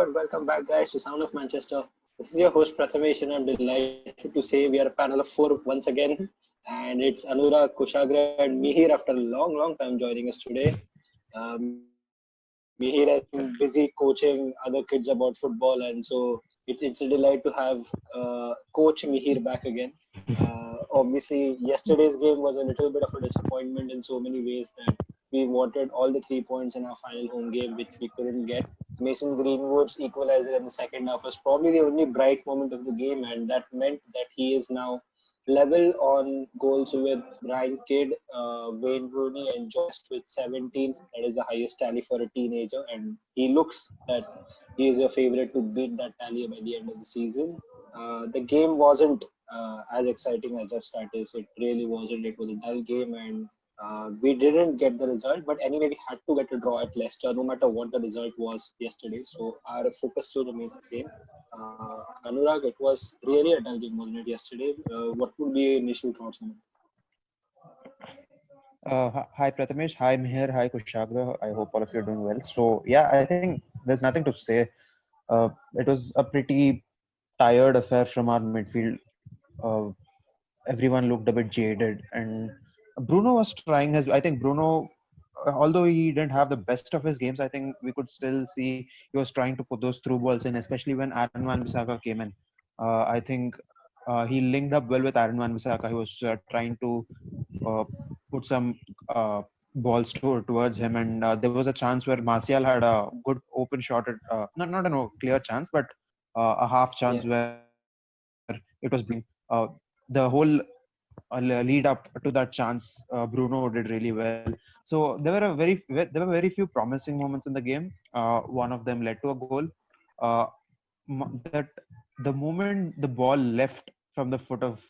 God, welcome back, guys, to Sound of Manchester. This is your host Prathamesh, and I'm delighted to say we are a panel of four once again. And it's Anurag, Kushagra, and Mihir after a long time joining us today. Mihir has been busy coaching other kids about football, and so it's a delight to have Coach Mihir back again. Obviously, yesterday's game was a little bit of a disappointment in so many ways that we wanted all the 3 points in our final home game, which we couldn't get. Mason Greenwood's equalizer in the second half was probably the only bright moment of the game, and that meant that he is now level on goals with Ryan Kidd, Wayne Rooney, and Jost with 17. That is the highest tally for a teenager, and he looks that he is a favorite to beat that tally by the end of the season. The game wasn't as exciting as the start is. It really wasn't. It was a dull game, and we didn't get the result. But anyway, we had to get a draw at Leicester, no matter what the result was yesterday. So our focus still remains the same. Anurag, it was really a dull game, wasn't it, yesterday? What would be your initial thoughts on it? Hi Prathamesh, hi Mihir, hi Kushagra. I hope all of you are doing well. So yeah, I think there's nothing to say. It was a pretty tired affair from our midfield. Uh, Everyone looked a bit jaded, and Bruno was trying his. I think Bruno, although he didn't have the best of his games, I think we could still see he was trying to put those through balls in, especially when Aaron Wan-Bissaka came in. I think he linked up well with Aaron Wan-Bissaka. He was trying to uh, put some balls towards him, and there was a chance where Martial had a good open shot at not a clear chance, but a half chance Yeah. where it was the whole lead up to that chance. Bruno did really well. So there were very few promising moments in the game. One of them led to a goal. Uh, that the moment the ball left from the foot of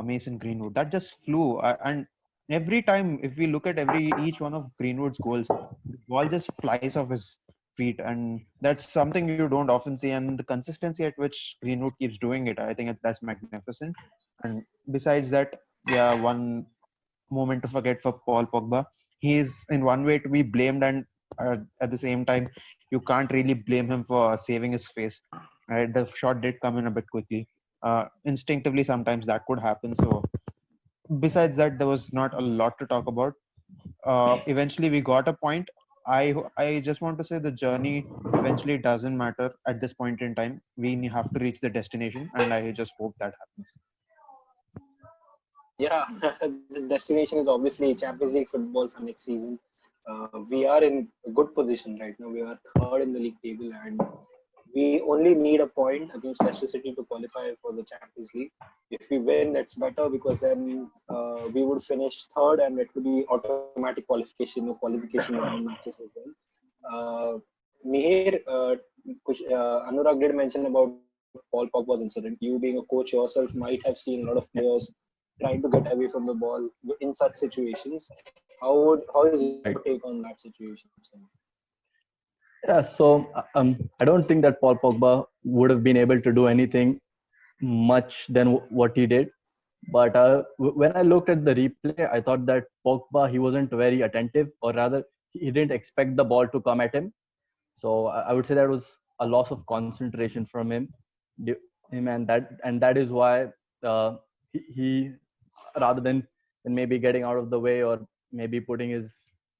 Mason Greenwood, that just flew. And every time, if we look at each one of Greenwood's goals, the ball just flies off his feet, and that's something you don't often see. And the consistency at which Greenwood keeps doing it, I think that's magnificent. And besides that, yeah, one moment to forget for Paul Pogba. He is in one way to be blamed, and at the same time, you can't really blame him for saving his face. Right, the shot did come in a bit quickly. Instinctively, sometimes that could happen. So, besides that, there was not a lot to talk about. Eventually, we got a point. I just want to say the journey eventually doesn't matter at this point in time. We have to reach the destination, and I just hope that happens. Yeah, the destination is obviously Champions League football for next season. We are in a good position right now. We are third in the league table, and we only need a point against Leicester City to qualify for the Champions League. If we win, that's better because then we would finish third, and it would be automatic qualification, no qualification round matches as well. Mihir, Anurag did mention about Paul Pogba's incident. You being a coach yourself might have seen a lot of players trying to get away from the ball in such situations. How is your take Right. on that situation? Yeah. So I don't think that Paul Pogba would have been able to do anything much than what he did. But when I looked at the replay, I thought that Pogba, he wasn't very attentive, or rather, he didn't expect the ball to come at him. So I would say that was a loss of concentration from him, and that is why he rather than maybe getting out of the way or maybe putting his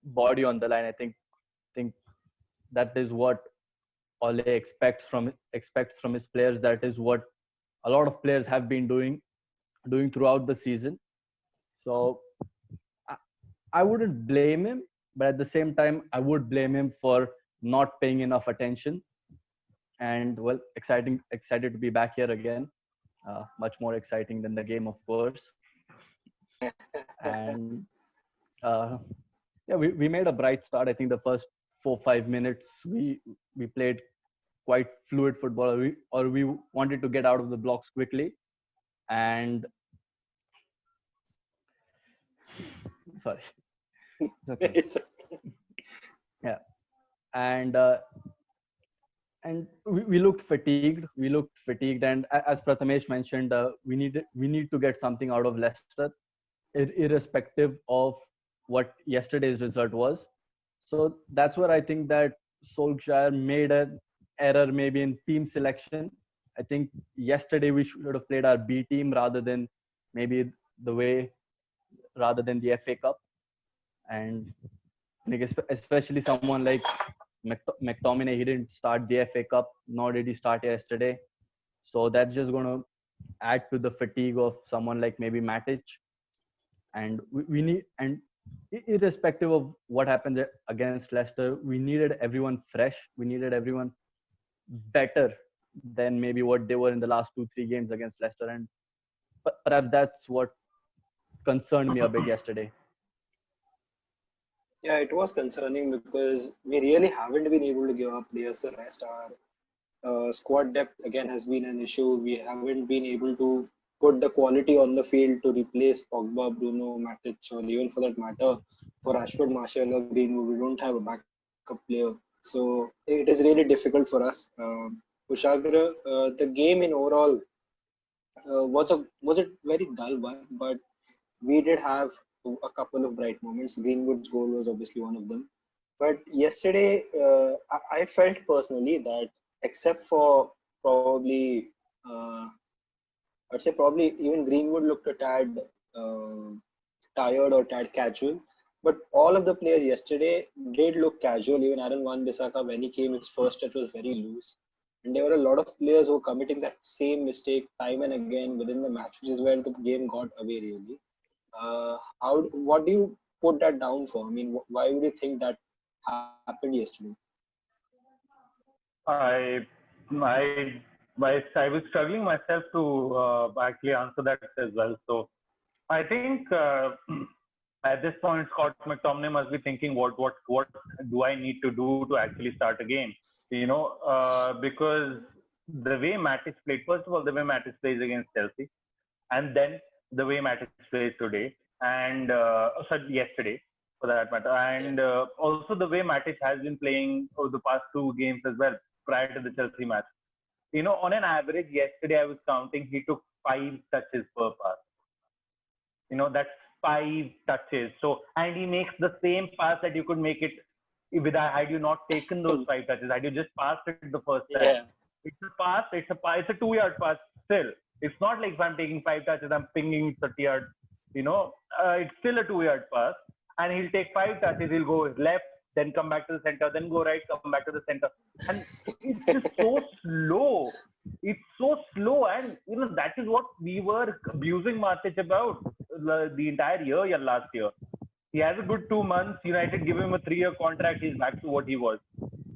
body on the line, I think that is what Ole expects from his players. That is what a lot of players have been doing throughout the season. So I, I wouldn't blame him, but at the same time, I would blame him for not paying enough attention. And well, excited to be back here again. Much more exciting than the game, of course. And uh, yeah, we made a bright start. I think the first 4 5 minutes we played quite fluid football, or we wanted to get out of the blocks quickly. And sorry, It's okay. It's yeah, and we looked fatigued. And as Prathamesh mentioned, we need to get something out of Leicester, irrespective of what yesterday's result was. So that's where I think that Solskjaer error maybe in team selection. I think yesterday we should have played our B team rather than maybe rather than the FA Cup. And like especially someone like McTominay, he didn't start the FA Cup, nor did he start yesterday. So that's just going to add to the fatigue of someone like maybe Matic. And we need, and irrespective of what happens against Leicester, we needed everyone fresh. We needed everyone better than maybe what they were in the last 2-3 games against Leicester. And perhaps that's what concerned me a bit yesterday. Yeah, it was concerning because we really haven't been able to give up players the rest. Our squad depth again has been an issue. We haven't been able to put the quality on the field to replace Pogba, Bruno, Matic, or even for that matter, for Rashford, Martial, or Greenwood. We don't have a backup player. So it is really difficult for us. Kushagra, the game in overall was a very dull one, but we did have a couple of bright moments. Greenwood's goal was obviously one of them. But yesterday, I felt personally that except for probably, I'd say probably even Greenwood looked a tad tired or tad casual. But all of the players yesterday did look casual. Even Aaron Wan-Bissaka, when he came, his first touch was very loose. And there were a lot of players who were committing that same mistake time and again within the match, which is where the game got away really. What do you put that down for? I mean, why would you think that happened yesterday? I I I was struggling myself to actually answer that as well. So I think at this point, Scott McTominay must be thinking, what do I need to do to actually start a game? Because the way Matic played, first of all, the way Matic plays against Chelsea, and then the way Matic plays today, and yesterday for that matter, and also the way Matic has been playing over the past 2 games as well prior to the Chelsea match. On an average, yesterday I was counting, he took 5 touches per pass. That's 5 touches. So, and he makes the same pass that you could make it had you not taken those 5 touches, had you just passed it the first time. Yeah. It's a pass, it's a 2-yard pass still. It's not like if I'm taking 5 touches, I'm pinging 30 yards. It's still a 2-yard pass, and he'll take 5 touches, he'll go left, then come back to the center, then go right, come back to the center. And it's just so slow. It's so slow. And, that is what we were abusing Matic about the entire year last year. He has a good 2 months. United give him a 3-year contract. He's back to what he was.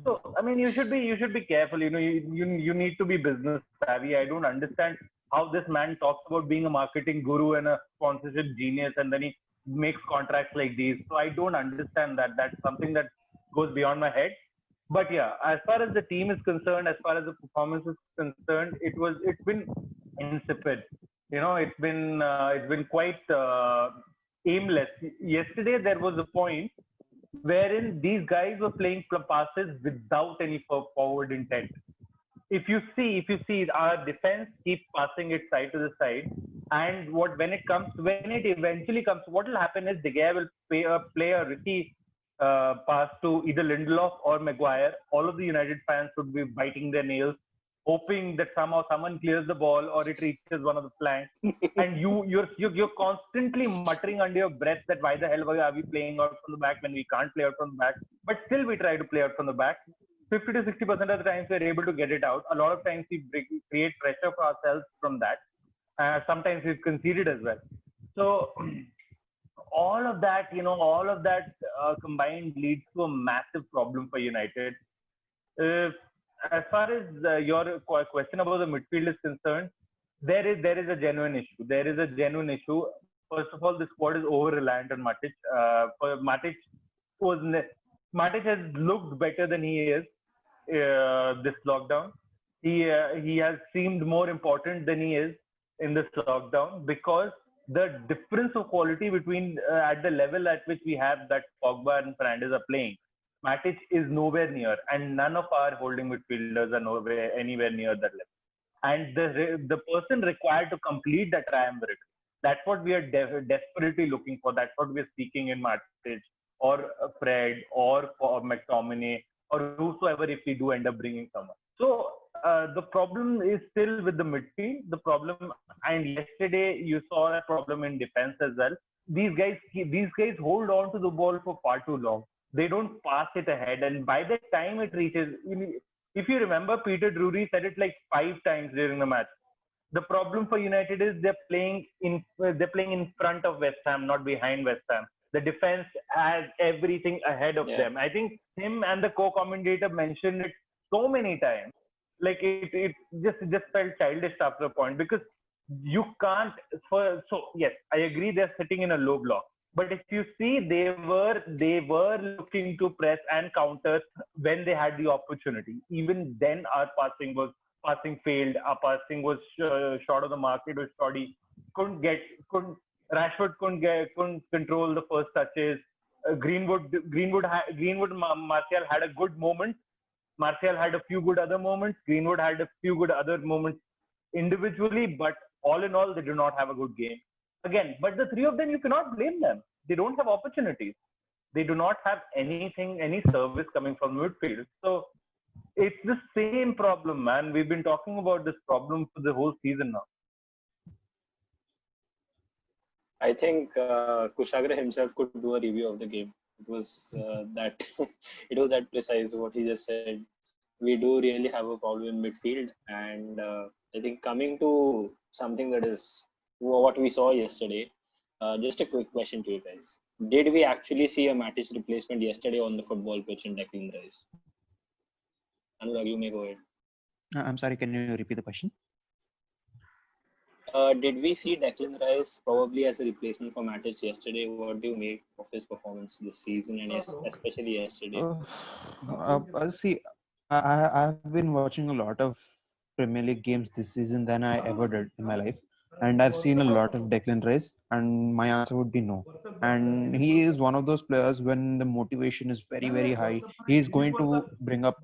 So, I mean, you should be careful. You need to be business savvy. I don't understand how this man talks about being a marketing guru and a sponsorship genius, and then he makes contracts like these. So I don't understand that. That's something that goes beyond my head. But yeah, as far as the team is concerned, as far as the performance is concerned, it's been insipid. It's been quite aimless. Yesterday there was a point wherein these guys were playing passes without any forward intent. If you see, our defense keeps passing it side to the side, and when it eventually comes, what will happen is De Gea will play a risky pass to either Lindelof or Maguire. All of the United fans would be biting their nails, hoping that somehow someone clears the ball or it reaches one of the flanks. And you're constantly muttering under your breath that why the hell are we playing out from the back when we can't play out from the back? But still we try to play out from the back. 50 to 60% of the times we're able to get it out. A lot of times we create pressure for ourselves from that. Sometimes we've conceded as well. So all of that combined leads to a massive problem for United. As far as your question about the midfield is concerned, there is a genuine issue. There is a genuine issue. First of all, the squad is over-reliant on Matic. Matic has looked better than he is this lockdown. He has seemed more important than he is in this lockdown, because the difference of quality between at the level at which we have that Pogba and Fernandes are playing, Matic is nowhere near, and none of our holding midfielders are anywhere near that level. And the person required to complete that triumvirate, that's what we are desperately looking for. That's what we are seeking in Matic or Fred or McTominay or whosoever, if we do end up bringing someone. So the problem is still with the midfield. The problem, and yesterday you saw a problem in defense as well. These guys hold on to the ball for far too long. They don't pass it ahead, and by the time it reaches, if you remember, Peter Drury said it like 5 times during the match. The problem for United is they're playing in front of West Ham, not behind West Ham. The defense has everything ahead of them. I think him and the co-commentator mentioned it so many times. Like it just felt childish after a point because you can't. So yes, I agree they're sitting in a low block. But if you see, they were looking to press and counter when they had the opportunity. Even then, our passing failed. Our passing was short of the mark. It was shoddy. Couldn't Rashford couldn't control the first touches. Martial had a good moment. Martial had a few good other moments. Greenwood had a few good other moments individually, but all in all, they do not have a good game. Again, but the three of them, you cannot blame them. They don't have opportunities. They do not have anything, any service coming from midfield. So it's the same problem, man. We've been talking about this problem for the whole season now. I think Kushagra himself could do a review of the game. It was that it was that precise what he just said. We do really have a problem in midfield, and I think coming to something that is what we saw yesterday. Just a quick question to you guys: did we actually see a Matic replacement yesterday on the football pitch in Declan Rice? Anurag, you may go ahead. I'm sorry, can you repeat the question? Did we see Declan Rice probably as a replacement for Matic yesterday? What do you make of his performance this season and especially yesterday? See, I've been watching a lot of Premier League games this season than I ever did in my life, and I've seen a lot of Declan Rice, and my answer would be no. And he is one of those players when the motivation is very very high, he is going to bring up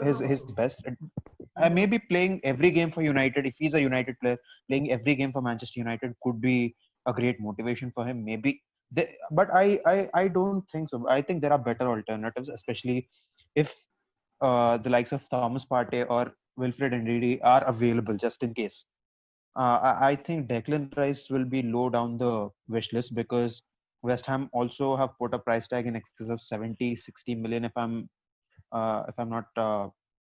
his best. Maybe playing every game for United, if he's a United player, playing every game for Manchester United could be a great motivation for him. Maybe, but I don't think so. I think there are better alternatives, especially if the likes of Thomas Partey or Wilfred Ndidi are available, just in case. I think Declan Rice will be low down the wish list because West Ham also have put a price tag in excess of 70-60 million, if I'm not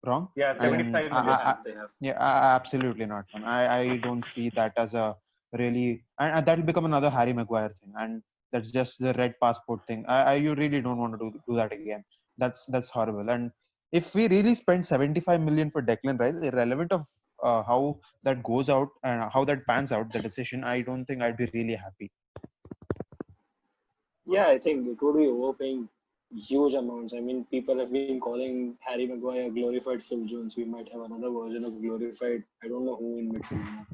wrong. Yeah, And 75 million. They have. yeah, absolutely not. Man. I don't see that as a really, and that will become another Harry Maguire thing, and that's just the red passport thing. You really don't want to do that again. That's horrible. And if we really spend 75 million for Declan Rice, irrelevant of how that goes out and how that pans out, the decision, I don't think I'd be really happy. Yeah, I think it would be overpaying huge amounts. I mean, people have been calling Harry Maguire glorified Phil Jones. We might have another version of glorified, I don't know who in midfield now.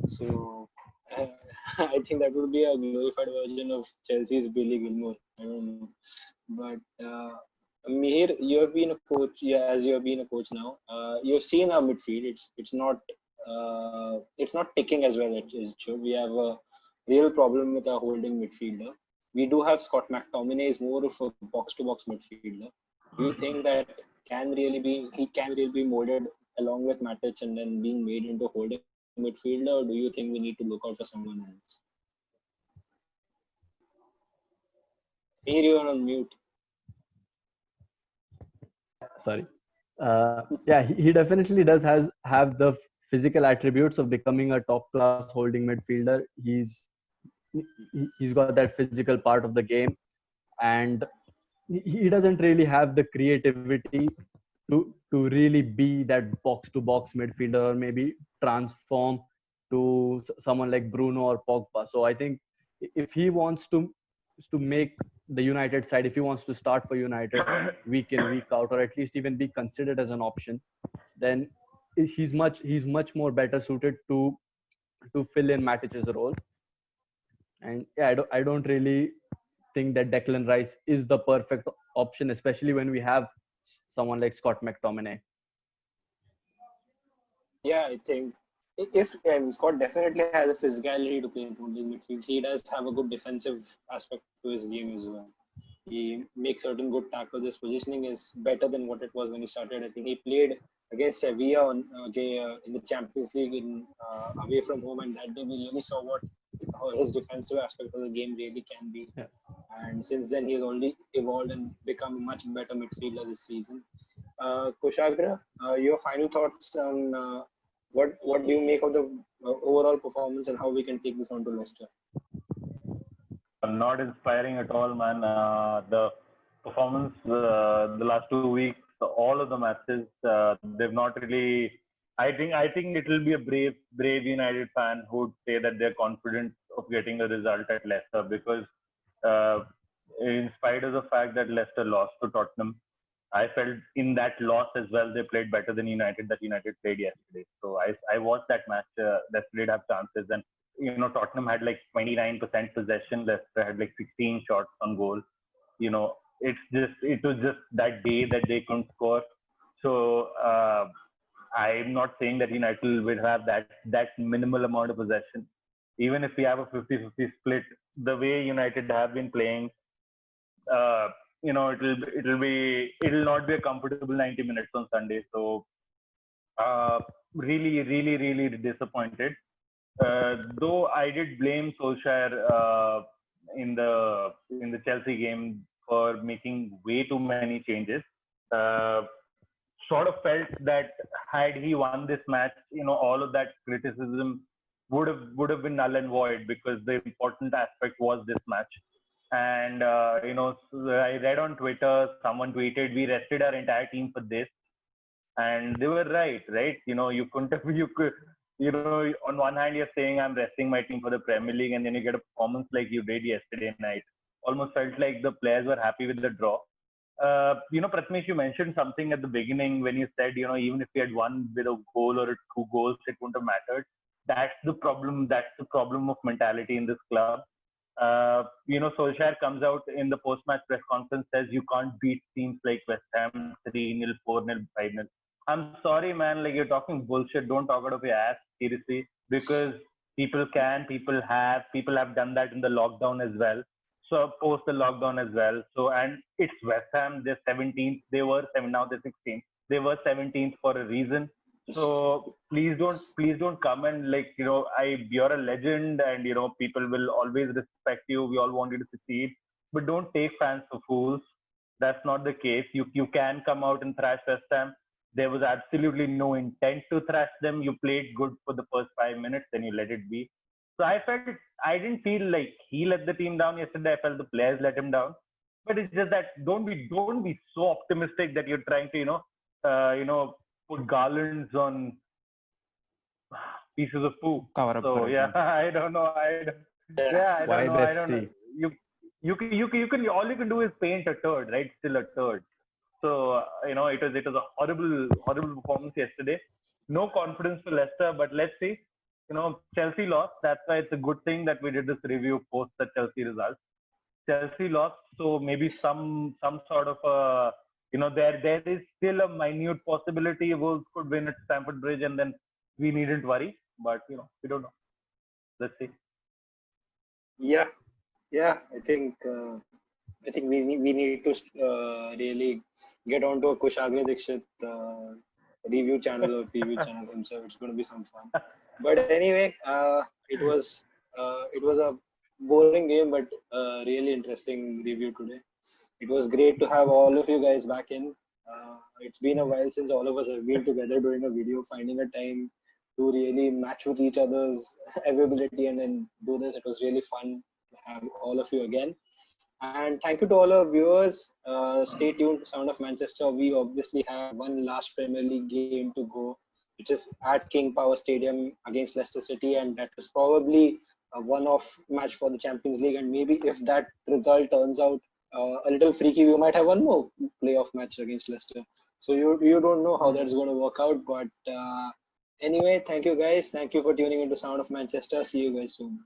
So uh, I think that would be a glorified version of Chelsea's Billy Gilmore. I don't know. But Mihir, you have been a coach. Yeah, as you have been a coach now, you've seen our midfield. It's not ticking as well as it should. We have a real problem with our holding midfielder. We do have Scott McTominay is more of a box-to-box midfielder. Do you think that he can really be molded along with Matic and then being made into a holding midfielder, or do you think we need to look out for someone else? Here you are on mute. Sorry. Yeah, he definitely does have the physical attributes of becoming a top class holding midfielder. He's got that physical part of the game, and he doesn't really have the creativity to really be that box to box midfielder, or maybe transform to someone like Bruno or Pogba. So I think if he wants to make the United side, if he wants to start for United week in week out, or at least even be considered as an option, then he's much more better suited to fill in Matic's role. And yeah, I don't really think that Declan Rice is the perfect option, especially when we have someone like Scott McTominay. Yeah, I think if Scott definitely has a physicality to play in holding midfield, he does have a good defensive aspect to his game as well. He makes certain good tackles. His positioning is better than what it was when he started. I think he played against Sevilla in the Champions League away from home, and that day we really saw what how his defensive aspect of the game really can be. Yeah. And since then, he has only evolved and become a much better midfielder this season. Kushagra, your final thoughts on what do you make of the overall performance and how we can take this on to Leicester? Not inspiring at all, man. The performance the last 2 weeks, all of the matches, they've not really. I think it will be a brave United fan who would say that they're confident of getting a result at Leicester because, uh, in spite of the fact that Leicester lost to Tottenham, I felt in that loss as well they played better than United that United played yesterday. So I watched that match. Leicester did have chances, and Tottenham had like 29% possession. Leicester had like 16 shots on goal. It was just that day that they couldn't score. So I'm not saying that United will have that minimal amount of possession. Even if we have a 50-50 split, the way United have been playing, uh, it'll not be a comfortable 90 minutes on Sunday. So really, really, really disappointed. Though I did blame Solskjaer in the Chelsea game for making way too many changes. Uh, Sort of felt that had he won this match, all of that criticism would have been null and void because the important aspect was this match. And I read on Twitter, someone tweeted, "We rested our entire team for this," and they were right, right? You couldn't have, you could, on one hand you're saying I'm resting my team for the Premier League, and then you get a performance like you did yesterday night. Almost felt like the players were happy with the draw. Pratmesh, you mentioned something at the beginning when you said, even if we had won with a goal or two goals, it wouldn't have mattered. That's the problem. That's the problem of mentality in this club. Solskjaer comes out in the post-match press conference, says you can't beat teams like West Ham 3-0, 4-0, 5-0. I'm sorry, man. Like, you're talking bullshit. Don't talk out of your ass, seriously, because people have done that in the lockdown as well. So post the lockdown as well. So, and it's West Ham. They're 17th. They were 7. Now they're 16th. They were 17th for a reason. So please don't come and you're a legend, and people will always respect you. We all want you to succeed, but don't take fans for fools. That's not the case. You can come out and thrash West Ham. There was absolutely no intent to thrash them. You played good for the first 5 minutes, then you let it be. So I didn't feel like he let the team down yesterday. I felt the players let him down. But it's just that don't be so optimistic that you're trying to put garlands on pieces of poo. Cover up. So yeah, I don't know. I Why don't know. I let's don't know. see? You can all you can do is paint a turd, right? Still a turd. So it was a horrible performance yesterday. No confidence for Leicester, but let's see. Chelsea lost. That's why it's a good thing that we did this review post the Chelsea results. Chelsea lost, so maybe some sort of there is still a minute possibility Wolves could win at Stamford Bridge, and then we needn't worry. But we don't know. Let's see. Yeah, yeah. I think we need to really get onto a Kushagra Dixit review channel or preview channel himself. It's going to be some fun. But anyway, it was a boring game, but really interesting review today. It was great to have all of you guys back in. It's been a while since all of us have been together doing a video, finding a time to really match with each other's availability and then do this. It was really fun to have all of you again. And thank you to all our viewers. Stay tuned to Sound of Manchester. We obviously have one last Premier League game to go, which is at King Power Stadium against Leicester City, and that is probably a one-off match for the Champions League. And maybe if that result turns out a little freaky, we might have one more playoff match against Leicester. So you don't know how that's going to work out. But anyway, thank you guys. Thank you for tuning into Sound of Manchester. See you guys soon.